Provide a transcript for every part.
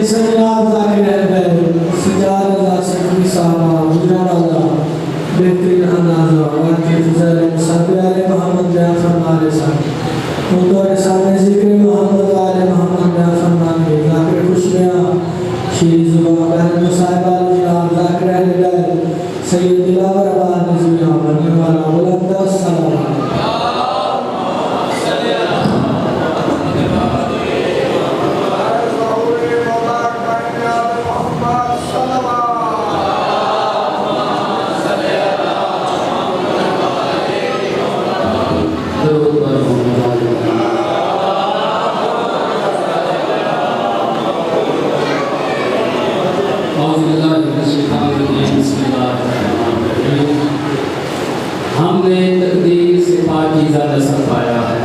Islam zakir hai sejarah sendiri sama mujarrada बेहतरीन अंदाज और के फजल मुसब्बिह आले मोहम्मद बयान फरमाने सा उनके सामने जिक्र मोहम्मद आले मोहम्मद बयान फरमाने जाकिर खुशबया शीर जुबान बहन मुसाहिब आले जनाब जाकिर अहले सैयद दिलावर अब्बास नज़ीर बनने वाला बुलंद सलाम हमने तकदीर से पाकीज़ा नस्ल पाया है।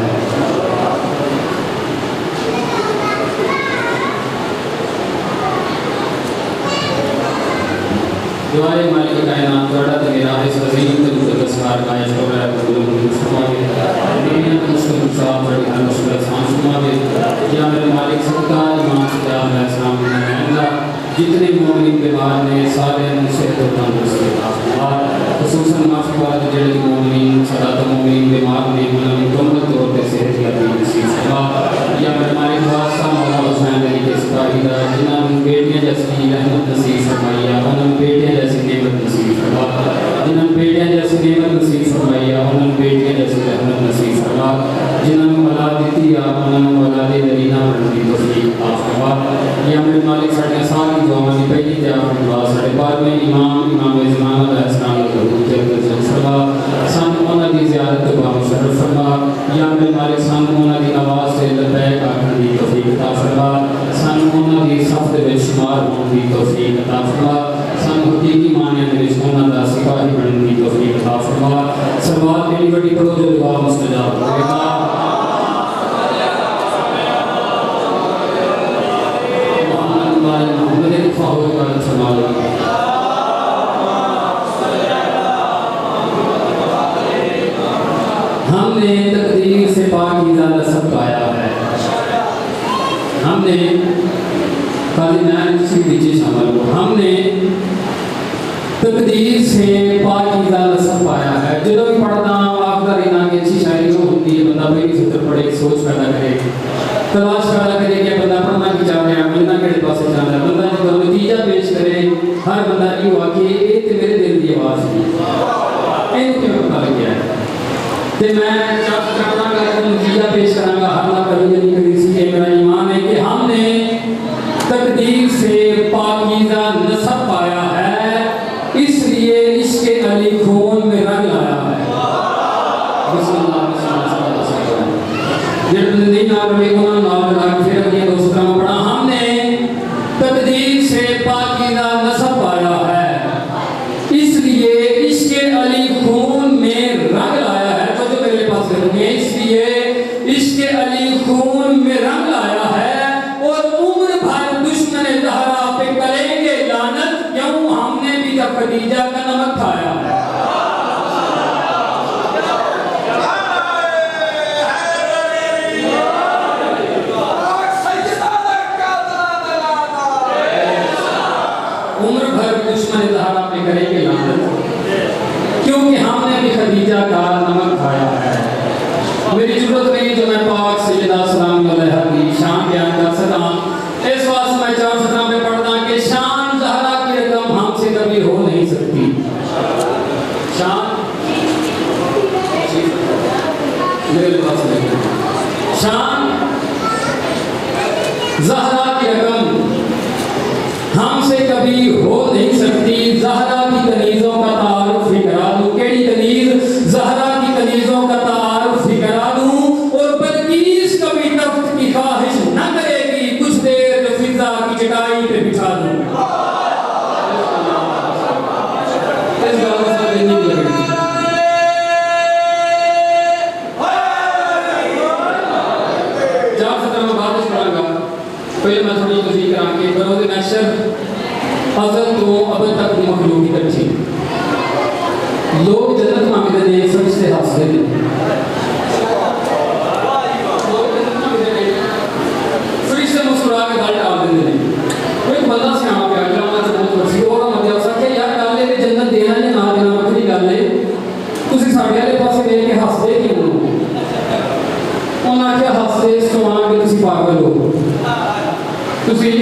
दुआए मालिक कायनात बड़ा तेरा है अज़ीम तकद्दुस का शुक्र है कबूल फरमावे दुनिया में मुश्किल साफ बड़ी हर मुश्किल आसान फरमावे या मेरे मालिक सबका ईमान सदा है इस्लाम में अल्लाह जितने मोमिन के बाद ने सारे उनसे तंदुरुस्ती अता खुसूसन माफिवाद जेड़े मोमिन सदा मोमिन बीमार ने उन्हें मुकम्मल तौर पे सेहत याबी नसीब फरमा या मेरे मालिक वास्ता मौला हुसैन अली के सिपाही दा जिन्हां बेटियां जैसी रहमत नसीब फरमाइया उन्हें बेटियां जैसी नेमत नसीब फरमा जिन्हां बेटियां जैसी नेमत नसीब फरमाइया उन्हें बेटियां जैसी रहमत नसीब फरमा जिन्हां औलाद दी या उन्हें औलाद नरीना बनने की तौफीक अता फरमा या मेरे मालिक साडे सारी दुआवां दी पहली ते आखिरी दुआ साडे बाद में इमाम ज़माना दा इस्लाम दा हुकूक फरमा सानू उन्हां दी ज़ियारत का मुशर्रफ फरमा या मेरे मालिक सानू उन्हां दी आवाज़ से लबैक आखने दी तौफीक अता फरमा सानू उन्हां दी सफ दे विच शुमार होने दी तौफीक अता फरमा सानू हकीकी मानियां दे विच उन्हां दा सिपाही बनने दी तौफीक अता फरमा सलवात मेरी बड़ी करो जो दुआ मुस्तजाब होगा हमने तकदीर से पाकीज़ा नस्ल पाया है। हमने हमने तकदीर से पाकीज़ा नस्ल पाया है। जो भी पढ़ता आखिर इना की अच्छी शायरी होती है बंदा पहली सूत्र पढ़े सोच पैदा करे तलाश पैदा करे कि बंदा पढ़ना की चाह रहा मिलना किहड़े पासे जाना है बंदा जो नतीजा पेश करे हर बंदा ये हुआ कि ये तो मेरे दिल की आवाज़ थी इनको क्यों पता लग गया है ते मैं जब करना का नतीजा पेश करांगा हर ना कभी नहीं करी सी ये मेरा ईमान है कि हमने तकदीर से पाकीज़ा नस्ल पाया है इसलिए इसके अली खून में रंग लाया है बिस्मिल्लाह जितने नाम में गुना नाम रख फिर ये दूसरा पढ़ा हमने तकदीर से पाकीज़ा नस्ल पाया है इसलिए इसके अली खून में रंग लाया है तो जो मेरे पास करेंगे इसलिए इसके अली खून में रंग लाया है और उम्र भर दुश्मन ज़हरा पे करेंगे लानत क्यों हमने भी जब खदीजा का नमक खाया है उम्र भर दुश्मन ज़हरा पे करेंगे लानत क्योंकि हमने भी खदीजा का नमक खाया है। मेरी जरूरत नहीं जो मैं पाक सैयदा सलाम अलैहा की शान बयान कर सका इस वास्ते मैं चार सतरा में पढ़ता कि शान ज़हरा की रकम हमसे कभी हो नहीं सकती। शान मेरे पास नहीं शान ज़हरा की रकम हमसे कभी हो नहीं सकती। ज़हरा की कनीज़ों का तारुफ ही करा दूं केड़ी कनीज़ ज़हरा की कनीज़ों का तारुफ ही करा दूं और बल्कीस कभी तख्त की ख्वाहिश न करेगी कुछ देर तो फिजा की चटाई पे बिठा दूं। इस बात से नहीं लगेगी जब से मैं बात करूंगा पहले मैं थोड़ी तस्वीर करा के बरोज़ नशर अज़ल तो अब तक मखलूक की तरह लोग जन्नत मांगते हैं फरिश्ते हंसते हैं फरिश्ते मुस्कुरा के गल टाल देते हैं ਤੁਸੀਂ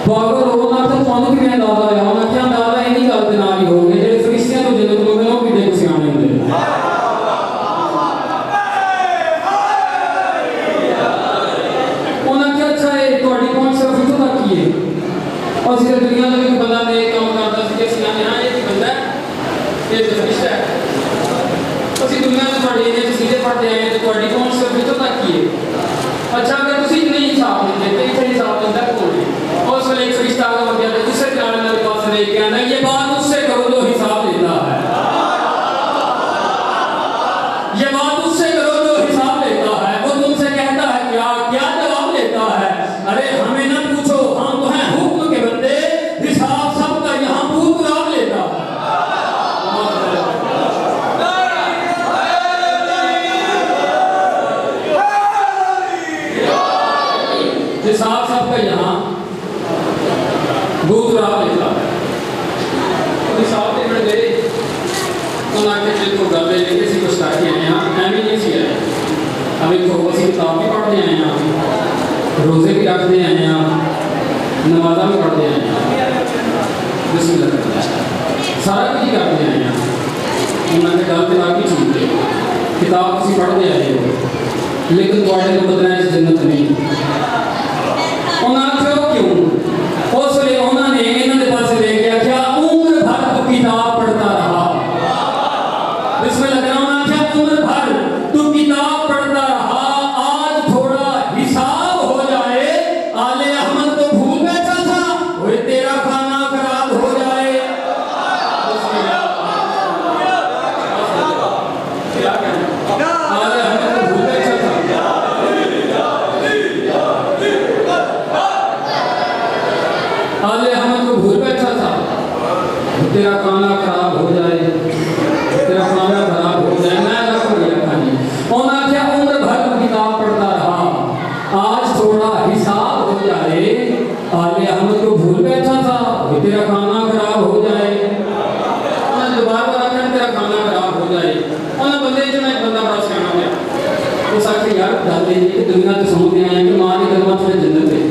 ਪਾਗਲ ਹੋ ਨਾ ਤਾਂ ਤੁਹਾਨੂੰ ਕਿਵੇਂ ਅੰਦਾਜ਼ਾ ਆਇਆ ਹੋਣਾ ਕਿ ਅੰਦਾਜ਼ਾ ਇਹਨੀ ਗੱਲ ਦੇ ਨਾਲ ਹੀ ਹੋਗੇ ਜਿਹੜੇ ਫਰਿਸ਼ਤਿਆਂ ਤੋਂ ਜੰਨਤ ਨੂੰ ਗਏ ਉਹ ਕਿੱਡੇ ਸਿਆਣੇ ਹੁੰਦੇ ਨੇ। ਉਹਨਾਂ ਕਿਹਾ ਅੱਛਾ ਇਹ ਤੁਹਾਡੀ ਪਹੁੰਚ ਸਿਰਫ ਇੱਥੋਂ ਤੱਕ ਹੀ ਹੈ। ਅਸੀਂ ਤਾਂ ਦੁਨੀਆ ਦਾ ਵੀ ਕੋਈ ਬੰਦਾ ਨੇ ਕੰਮ ਕਰਦਾ ਸੀ ਕਿ ਅਸੀਂ ਆਨੇ ਹਾਂ ਇਹ ਕੀ ਬੰਦਾ ਇਹ ਤਾਂ ਫਰਿਸ਼ਤਾ ਹੈ। ਅਸੀਂ ਦੁਨੀਆ ਦੇ ਤੁਹਾਡੇ ਇਹਦੇ ਸੀਧੇ ਪੜਦੇ ਆਏ ਤੇ ਤੁਹਾਡੀ ਪਹੁੰਚ ਸਿਰਫ ਇੱਥੋਂ ਤੱਕ ਹੀ ਹੈ। अच्छा अगर तुसी नहीं हिसाब देते तो इतना हिसाब देता कौन है? उस वेले एक फरिश्ता आगा बंदा है दूसरे किनारे मेरे पास देख के आंदा ये बात उससे करो जो हिसाब देता है, ये बात उससे करो जो हिसाब देता है। वो तुमसे कहता है क्या क्या जवाब देता है? अरे हमें न पूछो हम तो हैं हुक्म के बंदे, हिसाब सबका यहाँ पूरा लेता है। हिसाब सबका यहाँ दूसरा लिखा है। हिसाब के बड़े गए तो ना के चल को गल ले लेके सी कुछ करके आए हैं एम नहीं सी आए। अब एक तो ਅਸੀਂ किताब भी पढ़ते आए हैं, रोजे भी रखते आए हैं, नमाज़ा भी पढ़ते आए हैं, बिस्मिल्लाह करते हैं, सारा कुछ करते आए हैं। उन्होंने गल ते बाकी चीज किताब ਤੁਸੀਂ पढ़ते आए हो लेकिन ਤੁਹਾਡੇ को बदलना इस जन्नत नहीं। उन्होंने क्यों उस वे उन्होंने इन्होंने पास देखा क्या उम्र भर तू किताब पढ़ता रहा। बिस्मिल्लाह कहना उन्होंने क्या उम्र भर तू किताब पढ़ता रहा, आज थोड़ा हिसाब हो जाए। आले अहमद तो भूल बैठा था वो तेरा खाना खराब हो जाए। क्या कहना आले अहमद तो भूल बैठा था आले अहमद को भूल बैठा था तेरा खाना खराब हो जाए, तेरा खाना खराब हो जाए। मैं रख लिया खानी उन्होंने क्या उम्र भर किताब पढ़ता रहा, आज थोड़ा हिसाब हो जाए। आले अहमद को भूल बैठा था तेरा खाना खराब हो जाए। उन्होंने दोबारा आखिर तेरा खाना खराब हो जाए। उन्होंने बंदे जो एक बंदा बड़ा सियाना गया उस आखिर यार दादे जी कि दुनिया तो समझते हैं कि मां की गलत से जन्नत है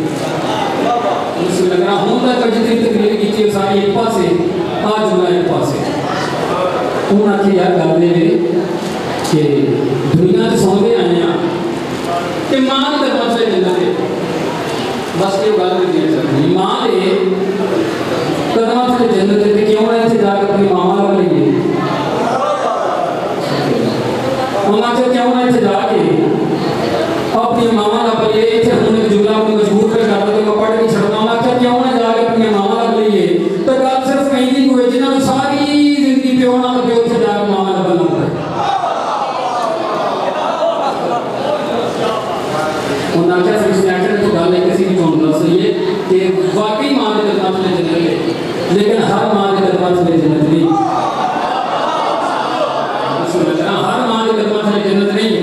लग रहा हूं तक जितनी तकलीफ की थी सारी एक पासे आज जुड़ा एक पासे उन्होंने यार गल कि दुनिया तो सौंदे आए हैं कि मां की तरफ से जन्नत है। बस ये गल नहीं कर सकती मां के कदम से जन्नत है क्यों ना इसे जाकर अपनी मामा लग लीजिए। उन्होंने क्यों ना इसे जाके अपनी मामा लग लिए इसे हमने जुमला को मजबूर कर कर दो पढ़ के छड़ना ना क्या क्यों ना जाके अपनी मामा लग लिए तो गल सिर्फ कहीं नहीं हुई जिन्होंने सारी जिंदगी प्यो ना प्यो से जाके मामा लगना पड़े। उन्होंने क्या फरिश्ते आखिर तो गल एक किसी की कौन दस रही है कि वाकई मां के दरबार में जन्नत है लेकिन हर मां के दरबार में जन्नत नहीं। हर मां के दरबार में जन्नत नहीं।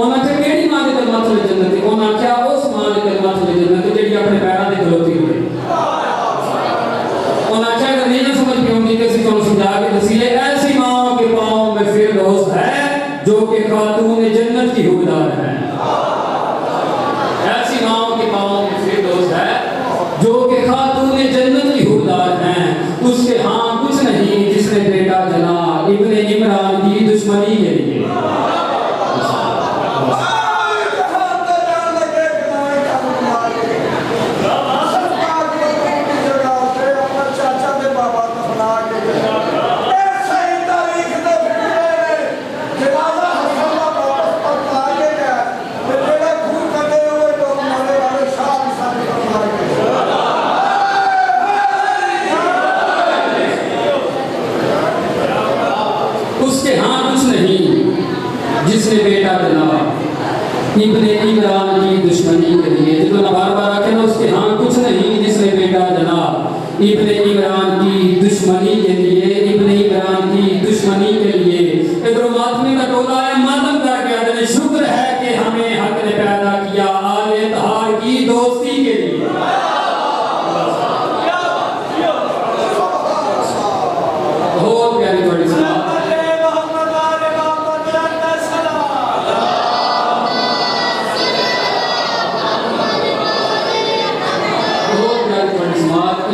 उन्होंने केड़ी मां के दरबार में जन्नत है? उन्होंने क्या उस मां के दरबार में जन्नत है जेडी अपने पैरों ते खलोती होए। उन्होंने क्या अगर नहीं समझ में आउंदी कि तुहानू समझा के दसीए ऐसी मां के पांव में फिरदौस है जो कि खातून जन्नत की हुक्मदार है। ऐसी मां के पांव में फिरदौस है जो कि खातून जन्नत की हुक्मदार है। उसके हां कुछ नहीं जिसने बेटा जना इब्ने इमरान की दुश्मनी के लिए। उसके हां कुछ नहीं जिसने बेटा जना इब्ने इमरान की दुश्मनी के लिए। जो ना बार बार आके ना उसके हां कुछ नहीं जिसने बेटा जना इब्ने इमरान की दुश्मनी के लिए, इब्ने इमरान की दुश्मनी के लिए। इधर मातमी का टोला है मातम करके आदमी शुक्र है कि हमें हक ने पैदा किया आले तहार की दोस्ती के लिए। बहुत प्यारी बड़ी सलाह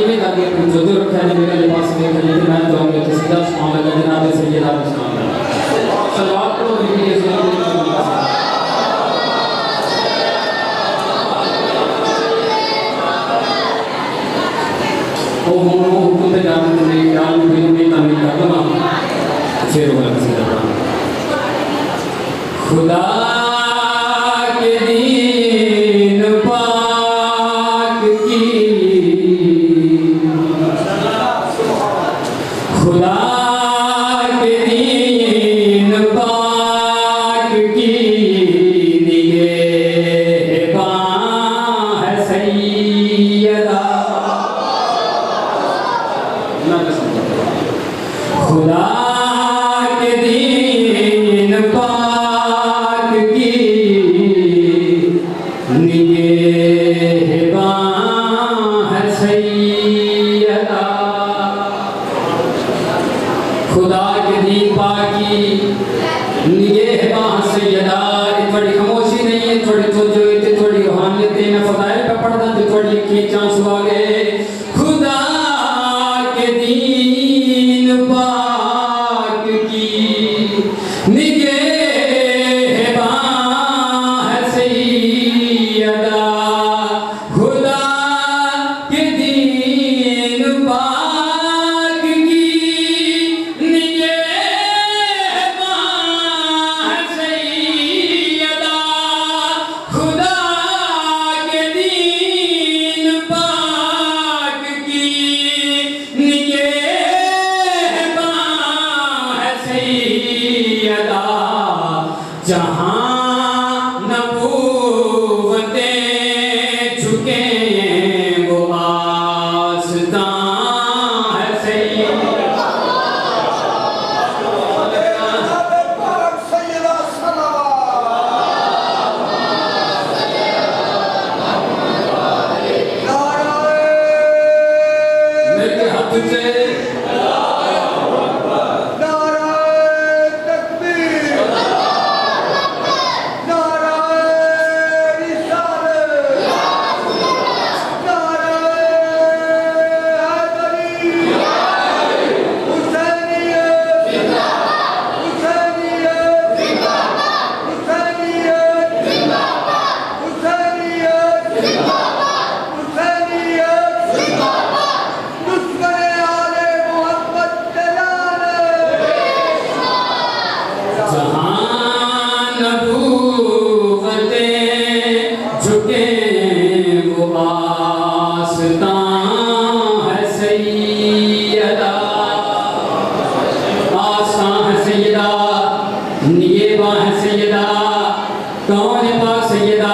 किवें करके जो जो रखा है मेरे पास में खरीद मैं जाऊंगा तो सीधा सुभान अल्लाह जनाब सैयदा सुभान अल्लाह सलावत करो नबी ओ हुकुम पे जाने में ख्याल में तामील करना शेर वाला सीधा खुदा के दीन पाक की खुदा के दीन पाक की निगहबान है सैयदा खुदा के दीन पाक की निगहबान है सैयदा खुदा के दीन पाक की निगहबान सैयदा थोड़ी खामोशी नहीं है थोड़ी तवज्जो है थोड़ी रूहानियत है मैं फज़ाइल पे पढ़दा तो थोड़ी की चांस आ गए खुदा के दीन पाक की निगहबान है सैयदा खुदा के दीन पाक की निगहबान है सैयदा खुदा के दीन पाक की निगहबान है सैयदा जहाँ नबूवतें झुके वो आस्तां है सैयदा मेरे हाथ से जहाँ नबूवतें झुके वो आस्तां है सैयदा आस्तां है सैयदा निगहबान है सैयदा कौन है पाक सैयदा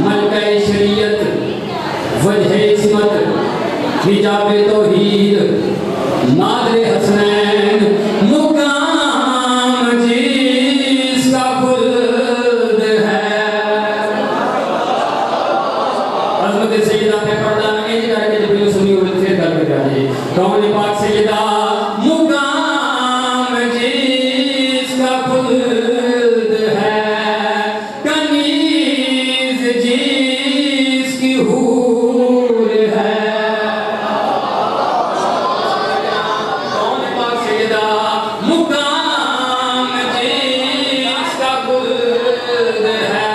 मलका शरीयत वजह इस्मत हिजाब तौहीद मादरे हसनैन मुकाम जिसका खुल्द है अज़मत सैयदा पे पर्दा नहीं करके जब सुनी और फिर करके जाइए कौन है पाक सैयदा मुकाम जिसका खुल्द है कनीज़ जिसकी हूर है कौन है पाक सैयदा मुकाम जिसका खुल्द है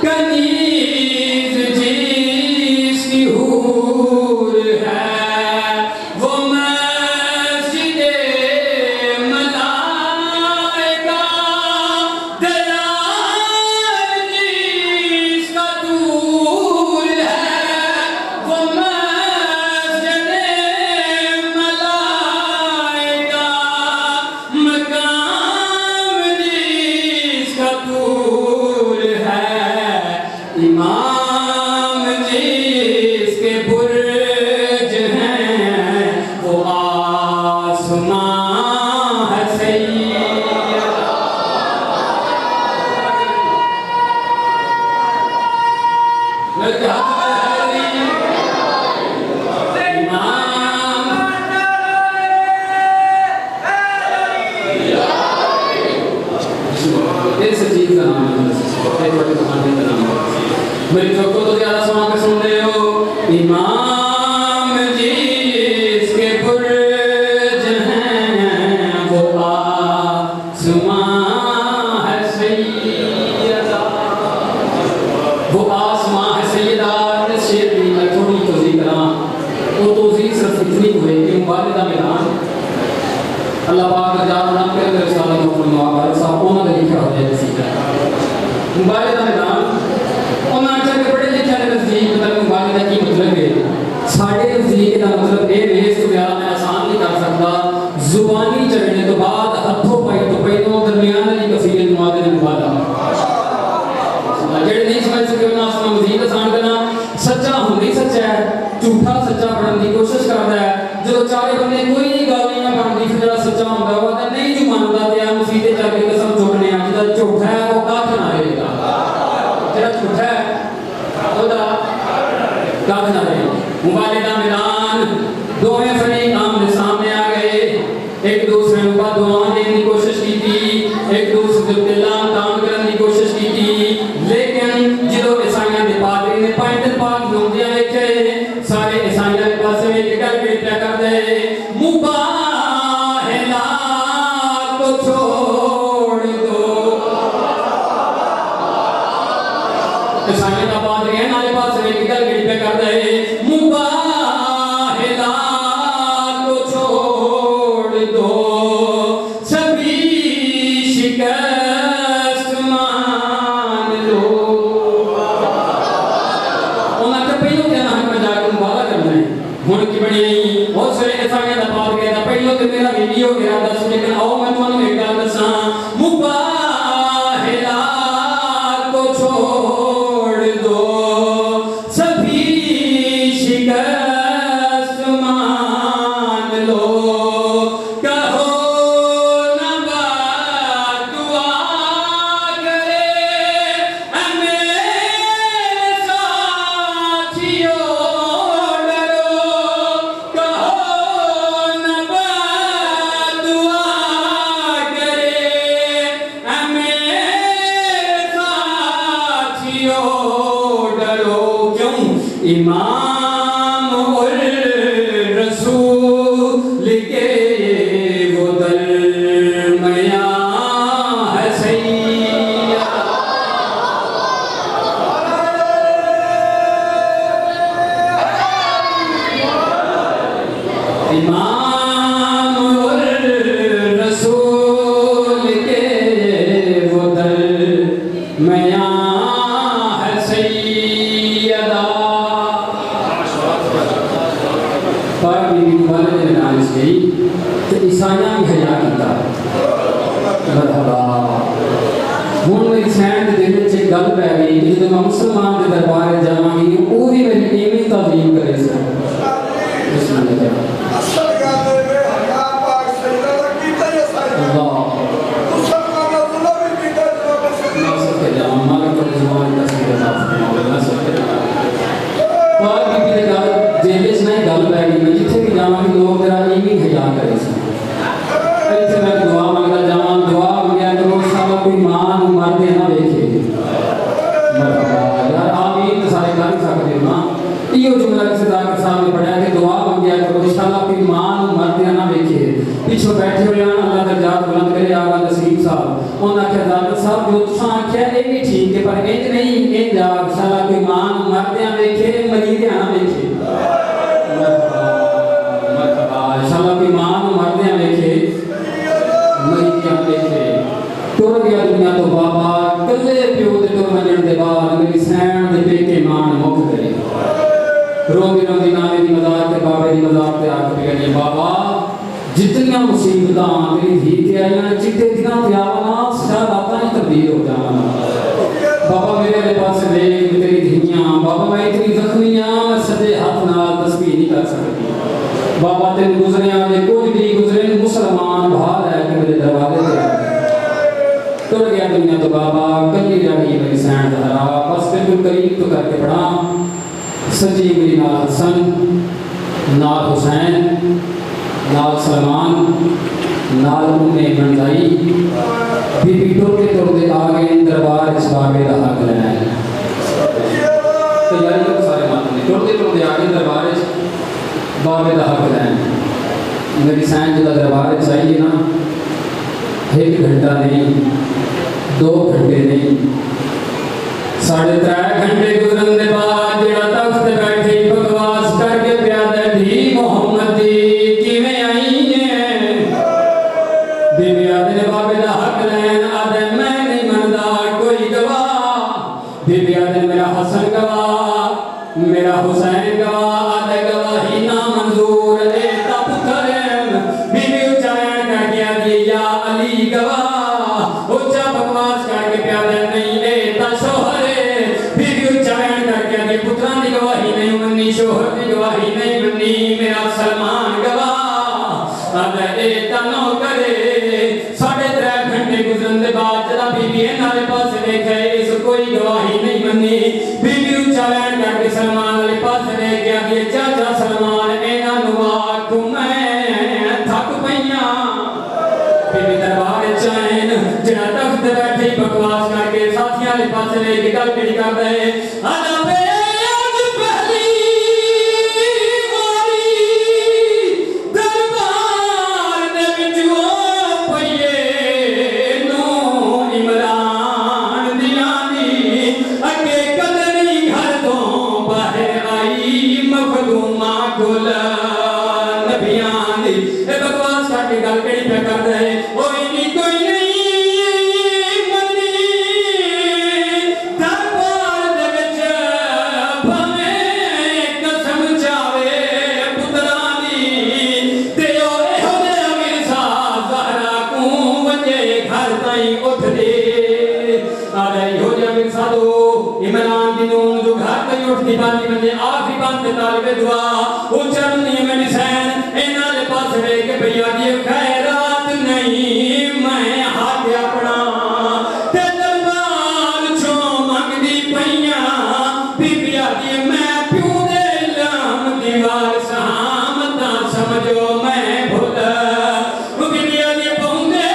कनीज़ जिसकी हूर है वो मैं ही सच्चा है झूठा सच्चा बनने की कोशिश करता है जो चारे बंदे कोई गल नहीं ना बनती फिर जो सच्चा होता है वो नहीं जो मानता ते मसीह ते जाके कसम चुकने जो झूठा है वो कख ना रहेगा जो झूठा है ओदा कख ना रहेगा मुकाबले का मैदान दोवें फरीक आमने सामने आ गए एक दूसरे को दुआएं देने की कोशिश की थी एक दूसरे के दिलां काम करने की कोशिश की थी लेकिन जो ईसाइयां के पादरी ने पैंतल पाक नोंदियां लिखे सारे ईसाइयां के पास में एक गल क्या कर दे मुबाहिला को छोड़ दो ईसाइयां का पादरी है नाले पास में एक गल क्या कर दे मुबाहिला को छोड़ दो सभी शिकस्त मान लो उन्हें पहले क्या नाम का जाकर मुबाला करना है हुन की बड़ी बहुत सारे ईसाइयां दा पाप गया पहले तो मेरा वीडियो गया दस लेकिन आओ मैं तुहानू एक गल दसां मुबाहिला को छोड़ दो सभी शिकस्त मान लो कहो ना दुआ करे मेरे साथियों डरो कहो ना दुआ करे मेरे साथियों डरो क्यों इमाम उल रसूल के वो दरमिया है सैयद इमाम उल रसूल के वो दरमिया है सैयदा पर बीबी वाले ने नालिश गई तो ईसाइयां भी हया किया मरहबा हुन मेरी सैन दे दिल च गल पै गई कि जब मैं मुसलमान के दरबार जावांगी वो भी मेरी इवें तालीम करे सन असल गल है हया पाक सैयदा दा कीता ही सारा अल्लाह मुसलमान दा दुल्हा भी कीता जवाब से नासर के जाम मालिक को जवान का सैयदा नासर के पर बीबी दे गल जेल च नहीं गल पै गई मैं जिथे भी जावांगी लोग मेरा इवें हया करे सन इत्थे मैं दुआ मंगदा जावां दुआ मंगया करो साला कोई मां नूं मरदे ना देखे मरहबा यार आमीन तो सारे कर सकदे हो ना इहो जुमला किसी दाकर साहब ने पढ़ा कि दुआ मंगया करो इंशाअल्लाह कोई मां नूं मरदे ना देखे पिछो बैठे हुए हैं अल्लाह दा जात बुलंद करे आगा नसीब साहब उन्होंने आख्या दाकर साहब जो तुसां आख्या ये भी ठीक है पर इंज नहीं इंज जा इंशाअल्लाह कोई मां नूं मरदे देखे मरीदे ना देखे मरहबा इंशाअल्लाह कोई मां नूं मरदे देखे मरीदे देखे तुर गया दुनिया तो बाबा कल्ले प्यो दे तुर वजन दे बाद मेरी सैन दे पेके मान मुक गए रोंदी रोंदी नानी दी मजाक ते बाबे दी मजाक ते आख पे गई बाबा जितनियां मुसीबतां तेरी धी ते आईयां चिट्टे दिनां ते आवना सदा रातां ही तब्दील हो जावना बाबा मेरे पास देख तेरी धीयां बाबा मैं इतनी जख्मी हां मैं सजे हाथ नाल तस्बीह नहीं कर सकती बाबा तेन गुजरिया दे कुछ भी गुजरे मुसलमान भाल है कि मेरे दरवाजे ते टुट गया दुनिया तो बाबा कल्ली रह गई मेरी सैन दहरा बस बिल्कुल करीब तो करके पढ़ा सच्ची मेरी नाल हसन नाल हुसैन नाल सलमान नाल उम्मे मंदाई बीबी टुरते आ गए दरबार इस बाबे दा हक लैन तैयारी तो सारे मानते टुरते आ गए दरबार इस बाबे दा हक लैन मेरी सैन जो दरबार चाहिए ना 1 घंटा नहीं 2 घंटे नहीं 3.5 घंटे गुजरन दे बाद जेड़ा तख्त बैठे बकवास करके प्यादे धी मोहम्मद दी किवें आई है बीबी आदे बाबे दा हक लैन आदे मैं नहीं मनदा कोई गवाह बीबी आदे मेरा हसन गवाह मेरा हुसैन गवाह आदे गवाही ना मंजूर ए ता पुत्र बीबी उच्चारण कर गया या अली गवाह उच्चा बकवास करके प्यादे नहीं ए ता शोहर बीबी उच्चारण कर गया पुत्रां दी गवाही नहीं मन्नी शोहर की गवाही नहीं मन्नी मेरा सलमान गवाह आदा ए तनो करे 3.5 घंटे गुजरन दे बाद जरा बीबी नाले पास देखे इस कोई गवाही नहीं मन्नी बीबी ऊंचा लैंड करके सलमान वाले पास ले गया कि चाचा सलमान एना नुआ तू मैं थक पईया बीबी दरबार चैन जरा तख्त बैठे बकवास करके साथियां वाले पास ले के गल केड़ी कर दे आदा इमरान की नून जो घर कई उठती बानी बने आखिरी बात तालिबे दुआ उच्चारण नहीं मैंने सैन इना दे पास वे के भैया दी खैरात नहीं मैं हाथ अपना ते दरबार चो मंगदी पईया बीबिया दी मैं प्यू दे लाम दीवार सामता समझो मैं भुल बीबिया दी पौंदे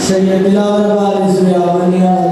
सैयद बिलावल वारिस में आवनिया